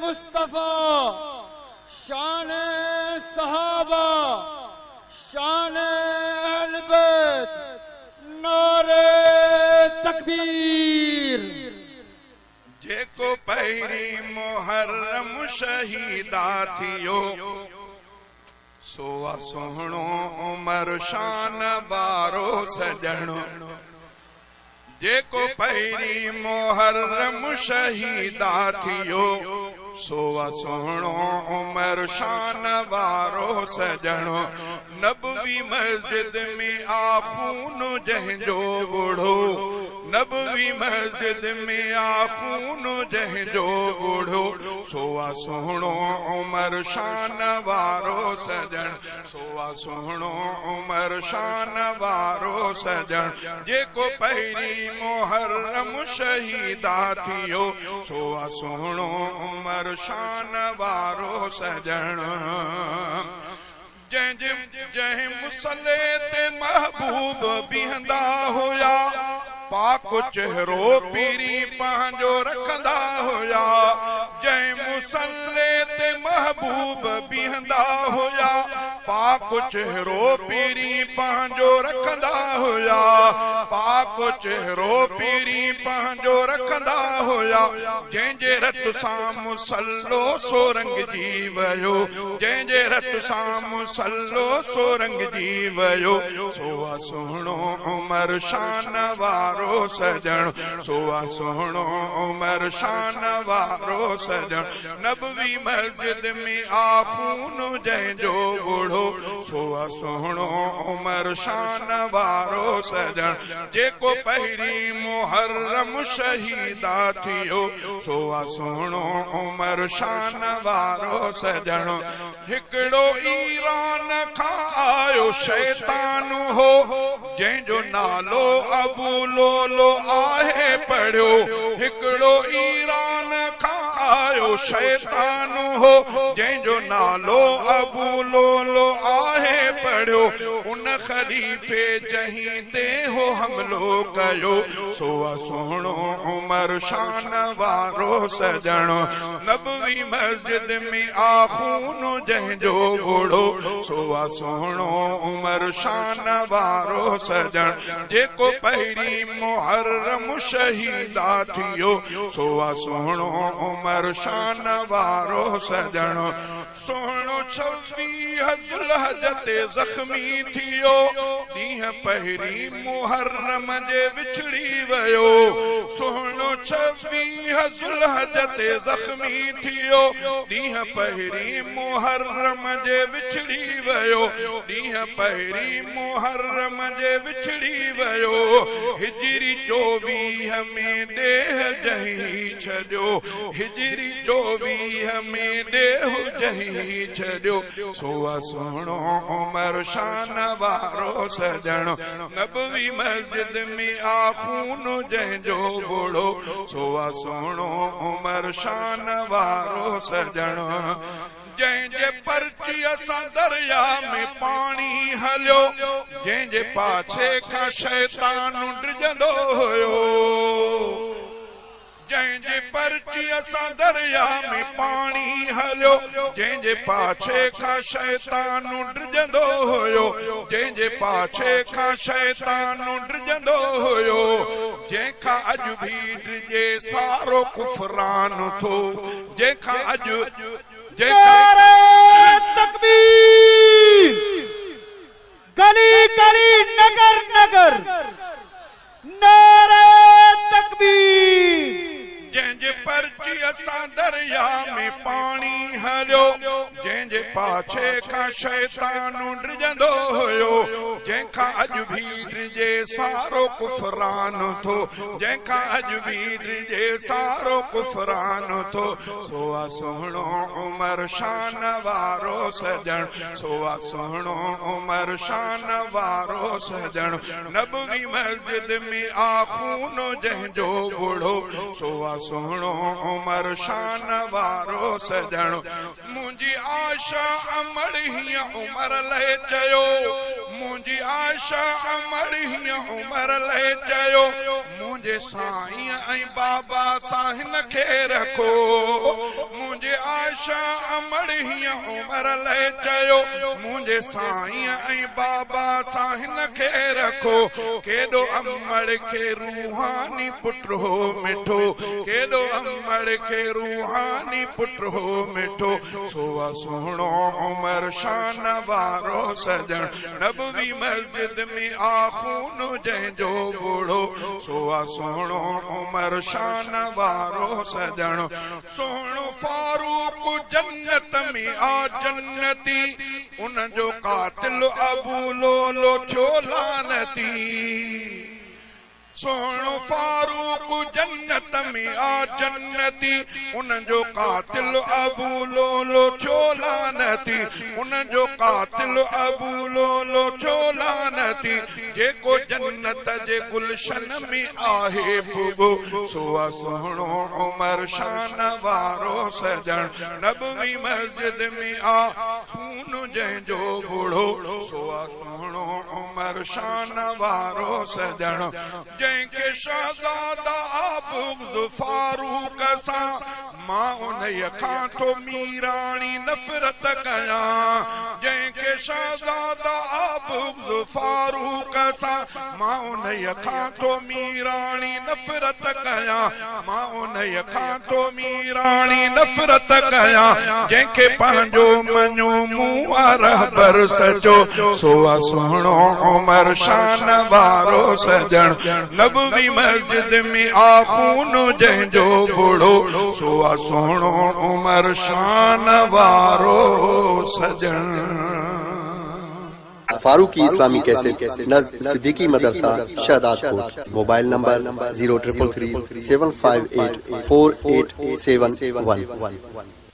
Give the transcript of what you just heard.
मुस्तफा, शान सहाबा, शान अहल बैत, नारे तकबीर। जेको पहिरी मुहर्रम शहीदा थियो, सोआ सोहणो उमर शान वारो सजणो। जेको पहिरी मुहर्रम शहीदा थियो, सोआ सोहणो उमर शान वारो सजणो। नबवी मस्जिद में आखून जंहिंजो बूढ़ो, नबवी मस्जिद में आखून जंहिंजो बूढ़ो, सोआ सोहणो उमर शान वारो सजण, सोआ सोहणो उमर शान वारो सजण। जेको पहिरी मुहर्रम शहीदा थियो, सोआ सोहणो उमर शान वारो सजण। जंहिं मुसले ते महबूब बीहंदा हुया, पाक चेहरो पीरी पंहिंजो रखंदा हुया। जंहिं मुसले ते महबूब बीहंदा हुया, पाक चेहरो पीरी पंहिंजो रखंदा हुया। पाक चेहरो पीरी पंहिंजो रखंदा हुया। जंहिंजे रत सां मुसल्लो सो रंगजी वियो, जंहिंजे रत सां मुसल्लो सो रंगजी वियो, सोआ सोहणो उमर शान वारो सजण, सोआ सोहणो उमर शान वारो सजण। नबवी मस्जिद में आखून जंहिंजो बूढ़ो, सोआ सोहणो उमर शान वारो सजण। जेको पहिरी मुहर्रम शहीदा थियो, सोआ सोहणो उमर शान वारो सजण। हिकिड़ो ईरान खां आयो शैतान हो, जंहिंजो नालो अबू लोलो आहे पढ़ियो। हिकिड़ो ईरान खां आयो शैतान हो, जंहिंजो नालो अबू लोलो आहे पढ़ियो। उन खलीफे जहीं ते हो हमलो कयो, सोआ सोहणो उमर शान वारो सजण। नबवी मस्जिद में आखून जंहिंजो बूढ़ो, सोआ सोहणो उमर शान वारो सजण। जेको पहिरी मुहर्रम शहीदा थियो, सोआ सोहणो उमर शान वारो सजण। सोहणो 26 ज़ुल्हज ते ज़ख्मी थियो, ॾींहं पहिरी मुहर्रम जे विछड़ी वियो। सोहणो 26 ज़ुल्हज ते ज़ख्मी थियो, ॾींहं पहिरी मुहर्रम जे विछड़ी वियो। ॾींहं पहिरी मुहर्रम जे विछड़ी वियो। हिजरी 24 में ॾेह जही छॾियो, हिजरी 24 में ॾेह जही छॾियो, सोआ सोहणो उमर शान वारो सजण। नबवी मस्जिद में आखून जंहिंजो बूढ़ो, सोआ सोहणो उमर शान वारो सजण। जंहिंजे पर्ची असां दरिया में पाणी हलियो, जंहिंजे पाछे खां शैतान डिॼंदो हुयो। जंहिंजे पर्ची असां दरिया में पाणी हलियो, जंहिंजे पाछे खां शैतान डिॼंदो हुयो। जंहिंजे पाछे खां शैतान डिॼंदो हुयो। जंहिंखां अॼु भी डिॼे सारो कुफरान थो, जंहिंखां अॼु नारे तकबीर। गली गली नगर नगर नारे तकबीर। जंहिंजे पर्ची असां दरिया में पाणी हलियो, जंहिंजे पाछे खां शैतान डिॼंदो हुयो। जंहिंखां अॼु भी डिॼे सारो कुफरान थो, जंहिंखां अॼु भी डिॼे सारो कुफरान थो, सोआ सोहणो उमर शान वारो सजण, सोआ सोहणो उमर शान वारो सजण। नबवी मस्जिद में आखून जंहिंजो बूढ़ो, सोआ सोहणो उमर शान वारो सजण। मुंहिंजी आशा अमर हीअं उमर लहे चयो, मुंहिंजी आशा अमर हीअं उमर लहे चयो। मुंहिंजे साईं ऐं बाबा सां हिन खे रखो, मुंहिंजे बादशाह अमर हीअं उमर ले चयो मुंहिंजे साईं ऐं बाबा साहिन खे रखो केॾो अमर खे रूहानी पुट हो मिठो केॾो अमर खे रूहानी पुट हो मिठो सोवा सुहिणो उमर शान वारो सजण नबवी मस्जिद में आखून जंहिंजो बूढ़ो सोवा सुहिणो उमर शान वारो सजण सोहिणो फारूक जन्नत में आ जन्नती उन जो कातिल अबू लोलो थियो लानती सोहिणो फारूक जन्नत में आ जन्नती उन जो कातिल अबू लोलो थियो लानती उन जो कातिल अबू लोलो थियो लानती जेको जन्नत जे गुलशन में आहे बुबो सोवा सुहिणो उमर शान वारो सजण नबवी मस्जिद में आ खून जंहिंजो बूढ़ो सोवा सुहिणो उमर शान वारो सजण जंहिंखे शहज़ादा बुग़्ज़ फारूक सां मां उन्हीअ खां थो मीराणी नफ़रत कयां जंहिंखे शहज़ादा बुग़्ज़ फारूक सां मां उन्हीअ खां थो मीराणी नफ़रत कयां मां उन्हीअ खां थो मीराणी नफ़रत कयां जंहिंखे पंहिंजो मञो मूं रहबर सचो सोवा सुहिणो उमर शान वारो सजण नबवी मस्जिद में आखून जंहिंजो बूढ़ो सोवा सुहिणो उमर शान वारो सजण फारूकी इस्लामी कैसेट नज़्म सिद्दीकी मदरसा शहदादपुर मोबाइल नंबर 0333 758 4871